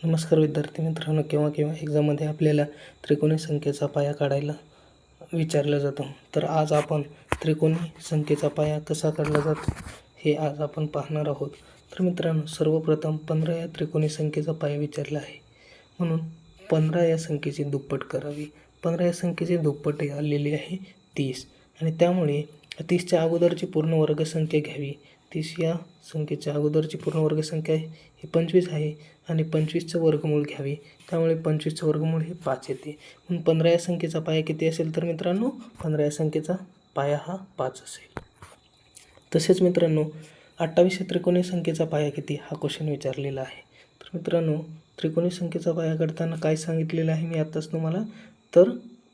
नमस्कार विद्यार्थी मित्रांनो, केव्हा केव्हा एक्झाममध्ये आपल्याला त्रिकोणी संख्येचा पाया काढायला विचारलं जातं. तर आज आपण त्रिकोणी संख्येचा पाया कसा काढला जातो हे आज आपण पाहणार आहोत. तर मित्रांनो, सर्वप्रथम 15 या त्रिकोणी संख्येचा पाया विचारला आहे, म्हणून 15 या संख्येची दुप्पट करावी. 15 या संख्येची दुप्पट आलेली आहे 30, आणि त्यामुळे 30च्या अगोदरची पूर्ण वर्गसंख्या घ्यावी. 30 या संख्येच्या अगोदरची पूर्ण वर्गसंख्या ही 25 आहे, आणि 25चं वर्गमूळ घ्यावे. त्यामुळे 25चं वर्गमूळ हे 5 येते. म्हणून 15 या संख्येचा पाया किती असेल तर मित्रांनो, 15 या संख्येचा पाया हा 5 असेल. तसेच मित्रांनो, 28 या त्रिकोणी संख्येचा पाया किती हा क्वेश्चन विचारलेला आहे. तर मित्रांनो, त्रिकोणी संख्येचा पाया काढताना काय सांगितलेलं आहे मी आत्ताच तुम्हाला, तर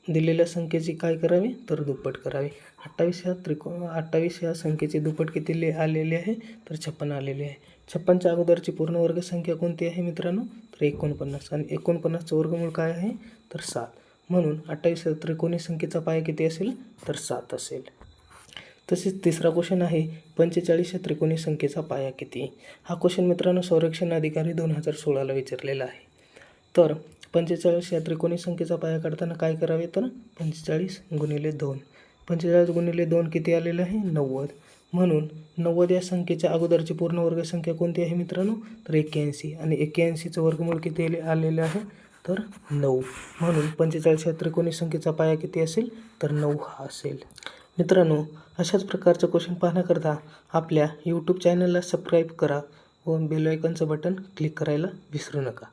दिलेल्या संख्येची काय करावी तर दुप्पट करावी. 28 या संख्येची दुप्पट किती आलेली आहे तर 56 आलेली आहे. 56च्या अगोदरची पूर्ण वर्गसंख्या कोणती आहे मित्रांनो तर 49, आणि 49चं वर्गमूळ काय आहे तर 7. म्हणून 28 या त्रिकोणी संख्येचा पाया किती असेल तर 7 असेल. तसेच तिसरा क्वेश्चन आहे 45 या त्रिकोणी संख्येचा पाया किती. हा क्वेश्चन मित्रांनो संरक्षण अधिकारी 2016ला विचारलेला आहे. तर 45 या त्रिकोणी संख्येचा पाया काढताना काय करावे तर 45 गुणिले 2. 45 गुणिले 2 किती आलेलं आहे 90. म्हणून 90 या संख्येच्या अगोदरची पूर्ण वर्गसंख्या कोणती आहे मित्रांनो तर 81, आणि 81चं वर्गमूळ किती आलेलं आहे तर 9. म्हणून 45 या त्रिकोणी संख्येचा पाया किती असेल तर 9 हा असेल. मित्रांनो, अशाच प्रकारचं क्वेश्चन पाहण्याकरता आपल्या यूट्यूब चॅनलला सबस्क्राईब करा व बेल आयकॉनचं बटन क्लिक करायला विसरू नका.